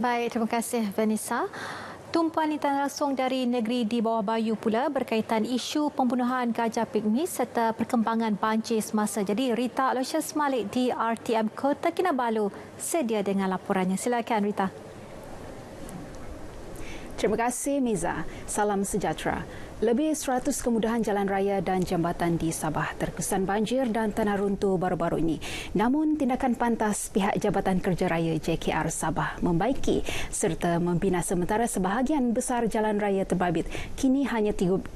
Baik, terima kasih Vanessa. Tumpuan lintas langsung dari negeri di bawah bayu pula berkaitan isu pembunuhan gajah pigmi serta perkembangan banjir semasa. Jadi Rita Aloysius Malik di RTM Kota Kinabalu sedia dengan laporannya. Silakan Rita. Terima kasih Miza. Salam sejahtera. Lebih 100 kemudahan jalan raya dan jambatan di Sabah terkesan banjir dan tanah runtuh baru-baru ini. Namun tindakan pantas pihak Jabatan Kerja Raya JKR Sabah membaiki serta membina sementara sebahagian besar jalan raya terbabit. Kini hanya 17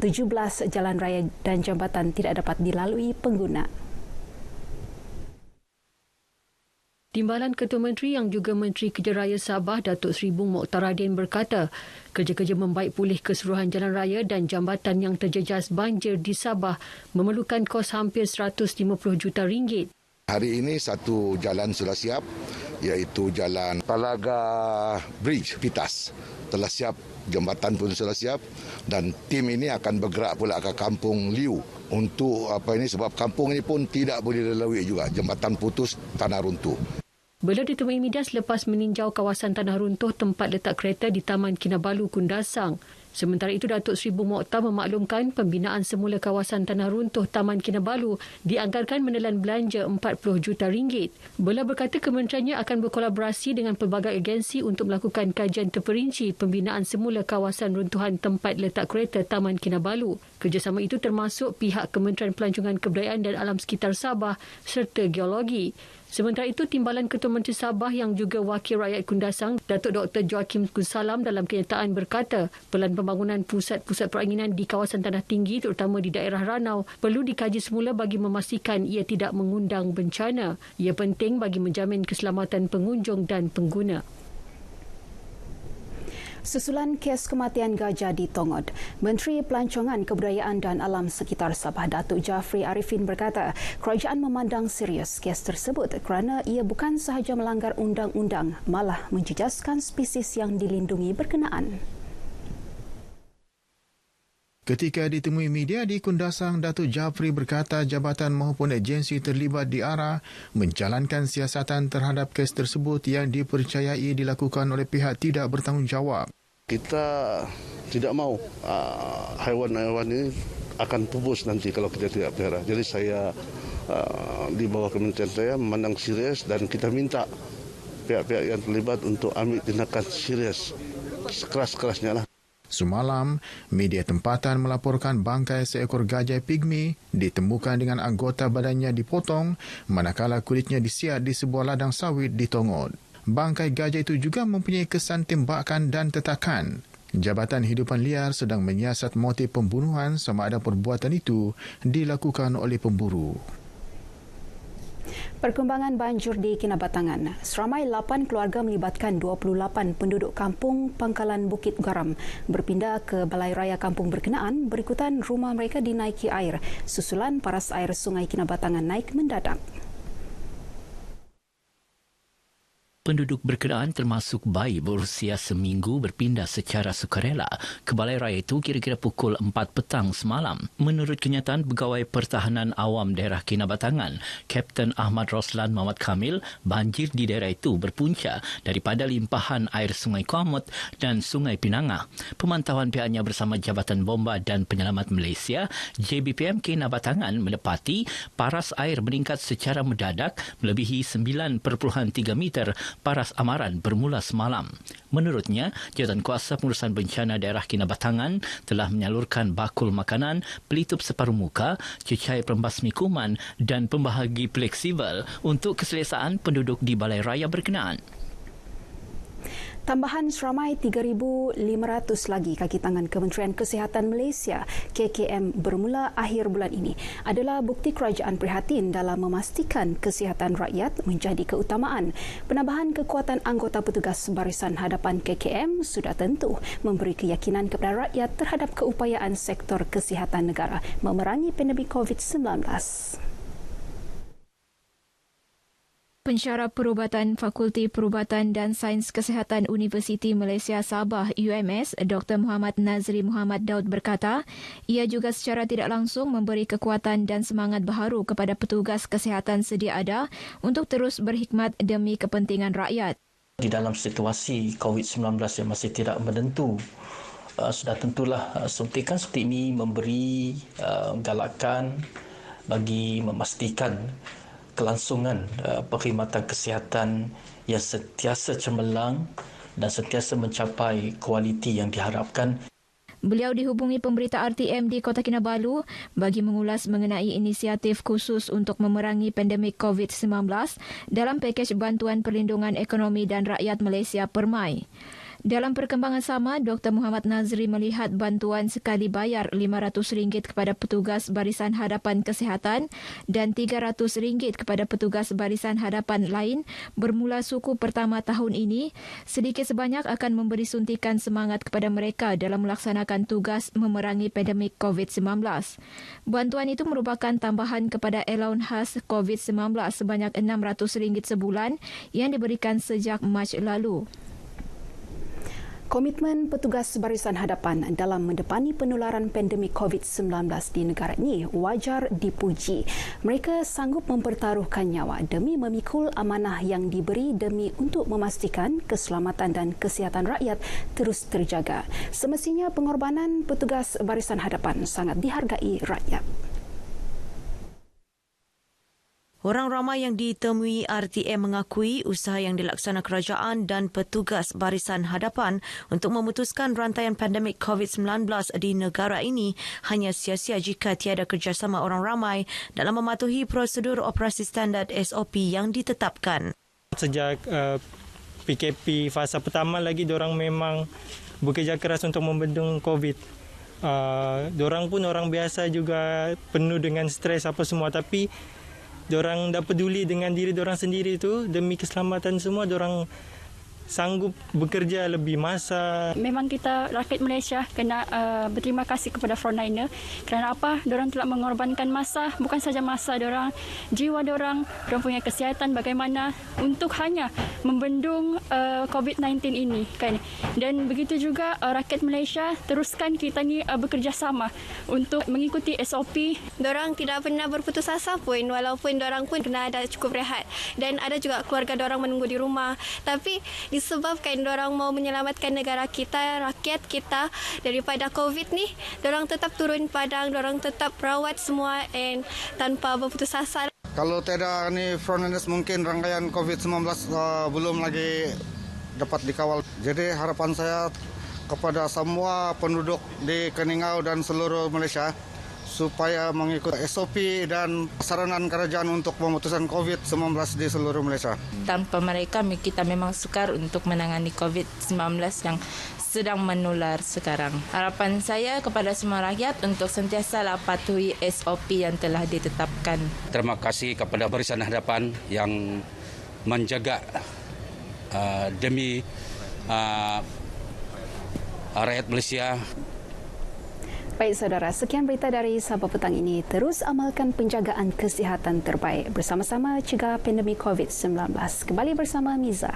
jalan raya dan jambatan tidak dapat dilalui pengguna. Timbalan Ketua Menteri yang juga Menteri Kerja Raya Sabah, Datuk Seri Bung Mokhtaradin berkata, kerja-kerja membaik pulih keseluruhan jalan raya dan jambatan yang terjejas banjir di Sabah memerlukan kos hampir 150 juta ringgit. Hari ini satu jalan sudah siap, iaitu jalan Talaga Bridge, Pitas. Telah siap, jambatan pun sudah siap dan tim ini akan bergerak pula ke Kampung Liu. Untuk sebab kampung ini pun tidak boleh dilalui juga, jambatan putus, tanah runtuh. Beliau ditemui media selepas meninjau kawasan tanah runtuh tempat letak kereta di Taman Kinabalu, Kundasang. Sementara itu, Datuk Seri Bung Mokhtar memaklumkan pembinaan semula kawasan tanah runtuh Taman Kinabalu dianggarkan menelan belanja 40 juta ringgit. Beliau berkata kementeriannya akan berkolaborasi dengan pelbagai agensi untuk melakukan kajian terperinci pembinaan semula kawasan runtuhan tempat letak kereta Taman Kinabalu. Kerjasama itu termasuk pihak Kementerian Pelancongan Kebudayaan dan Alam Sekitar Sabah serta Geologi. Sementara itu, Timbalan Ketua Menteri Sabah yang juga Wakil Rakyat Kundasang, Datuk Dr. Joachim Kusalam dalam kenyataan berkata, pelan pembangunan pusat-pusat peranginan di kawasan tanah tinggi terutama di daerah Ranau perlu dikaji semula bagi memastikan ia tidak mengundang bencana. Ia penting bagi menjamin keselamatan pengunjung dan pengguna. Susulan kes kematian gajah di Tongod, Menteri Pelancongan Kebudayaan dan Alam Sekitar Sabah Datuk Jafri Arifin berkata, kerajaan memandang serius kes tersebut kerana ia bukan sahaja melanggar undang-undang, malah menjejaskan spesies yang dilindungi berkenaan. Ketika ditemui media di Kundasang, Datuk Jafri berkata jabatan maupun agensi terlibat diarah menjalankan siasatan terhadap kes tersebut yang dipercayai dilakukan oleh pihak tidak bertanggungjawab. Kita tidak mahu haiwan-haiwan ini akan pupus nanti kalau kita tidak pelihara. Jadi saya di bawah kementerian saya memandang serius dan kita minta pihak-pihak yang terlibat untuk ambil tindakan serius sekeras-kerasnya lah. Semalam, media tempatan melaporkan bangkai seekor gajah pigmi ditemukan dengan anggota badannya dipotong manakala kulitnya disiat di sebuah ladang sawit di Tongod. Bangkai gajah itu juga mempunyai kesan tembakan dan tetakan. Jabatan Hidupan Liar sedang menyiasat motif pembunuhan sama ada perbuatan itu dilakukan oleh pemburu. Perkembangan banjir di Kinabatangan. Seramai 8 keluarga melibatkan 28 penduduk kampung Pangkalan Bukit Garam berpindah ke Balai Raya kampung berkenaan berikutan rumah mereka dinaiki air susulan paras air Sungai Kinabatangan naik mendadak. Penduduk berkenaan termasuk bayi berusia seminggu berpindah secara sukarela ke Balai Raya itu kira-kira pukul 4 petang semalam. Menurut kenyataan Pegawai Pertahanan Awam Daerah Kinabatangan, Kapten Ahmad Roslan Muhammad Kamil, banjir di daerah itu berpunca daripada limpahan air Sungai Kuamut dan Sungai Pinangah. Pemantauan pihaknya bersama Jabatan Bomba dan Penyelamat Malaysia, JBPM Kinabatangan mendapati paras air meningkat secara mendadak melebihi 9.3 meter paras amaran bermula semalam. Menurutnya, Jawatan Kuasa Pengurusan Bencana Daerah Kinabatangan telah menyalurkan bakul makanan, pelitup separuh muka, cecair pembasmi kuman dan pembahagi fleksibel untuk keselesaan penduduk di Balai Raya berkenaan. Tambahan seramai 3,500 lagi kaki tangan Kementerian Kesihatan Malaysia KKM bermula akhir bulan ini adalah bukti kerajaan prihatin dalam memastikan kesihatan rakyat menjadi keutamaan. Penambahan kekuatan anggota petugas barisan hadapan KKM sudah tentu memberi keyakinan kepada rakyat terhadap keupayaan sektor kesihatan negara memerangi pandemik COVID-19. Pensyarah Perubatan Fakulti Perubatan dan Sains Kesihatan Universiti Malaysia Sabah UMS, Dr. Muhammad Nazri Muhammad Daud berkata, ia juga secara tidak langsung memberi kekuatan dan semangat baharu kepada petugas kesihatan sedia ada untuk terus berkhidmat demi kepentingan rakyat. Di dalam situasi COVID-19 yang masih tidak menentu, sudah tentulah suntikan seperti ini memberi galakan bagi memastikan kelangsungan perkhidmatan kesihatan yang sentiasa cemerlang dan sentiasa mencapai kualiti yang diharapkan. Beliau dihubungi pemberita RTM di Kota Kinabalu bagi mengulas mengenai inisiatif khusus untuk memerangi pandemik COVID-19 dalam pakej bantuan perlindungan ekonomi dan rakyat Malaysia Permai. Dalam perkembangan sama, Dr. Muhammad Nazri melihat bantuan sekali bayar RM500 kepada petugas Barisan Hadapan Kesihatan dan RM300 kepada petugas Barisan Hadapan lain bermula suku pertama tahun ini, sedikit sebanyak akan memberi suntikan semangat kepada mereka dalam melaksanakan tugas memerangi pandemik COVID-19. Bantuan itu merupakan tambahan kepada allowance khas COVID-19 sebanyak RM600 sebulan yang diberikan sejak Mac lalu. Komitmen petugas Barisan Hadapan dalam mendepani penularan pandemik COVID-19 di negara ini wajar dipuji. Mereka sanggup mempertaruhkan nyawa demi memikul amanah yang diberi demi untuk memastikan keselamatan dan kesihatan rakyat terus terjaga. Semestinya pengorbanan petugas Barisan Hadapan sangat dihargai rakyat. Orang ramai yang ditemui RTM mengakui usaha yang dilaksanakan kerajaan dan petugas Barisan Hadapan untuk memutuskan rantaian pandemik COVID-19 di negara ini hanya sia-sia jika tiada kerjasama orang ramai dalam mematuhi prosedur operasi standard SOP yang ditetapkan. Sejak PKP fasa pertama lagi, diorang memang bekerja keras untuk membendung COVID. Diorang pun orang biasa juga penuh dengan stres apa semua, tapi diorang dah peduli dengan diri diorang sendiri tu demi keselamatan semua. Diorang sanggup bekerja lebih masa. Memang kita rakyat Malaysia kena berterima kasih kepada frontliner kerana apa? Diorang telah mengorbankan masa, bukan saja masa diorang, jiwa diorang punya kesihatan bagaimana untuk hanya membendung COVID-19 ini kan. Dan begitu juga rakyat Malaysia teruskan kita ni bekerjasama untuk mengikuti SOP. Diorang tidak pernah berputus asa pun walaupun diorang pun kena ada cukup rehat dan ada juga keluarga diorang menunggu di rumah. Tapi disebabkan diorang mau menyelamatkan negara kita, rakyat kita daripada COVID ni, diorang tetap turun padang, diorang tetap rawat semua and tanpa berputus asa. Kalau tiada ni frontliners mungkin rangkaian COVID-19 belum lagi dapat dikawal. Jadi harapan saya kepada semua penduduk di Keningau dan seluruh Malaysia supaya mengikuti SOP dan saranan kerajaan untuk memutuskan COVID-19 di seluruh Malaysia. Tanpa mereka, kita memang sukar untuk menangani COVID-19 yang sedang menular sekarang. Harapan saya kepada semua rakyat untuk sentiasa patuhi SOP yang telah ditetapkan. Terima kasih kepada Barisan Hadapan yang menjaga demi rakyat Malaysia. Baik saudara, sekian berita dari Sabah petang ini. Terus amalkan penjagaan kesihatan terbaik. Bersama-sama cegah pandemik COVID-19. Kembali bersama Miza.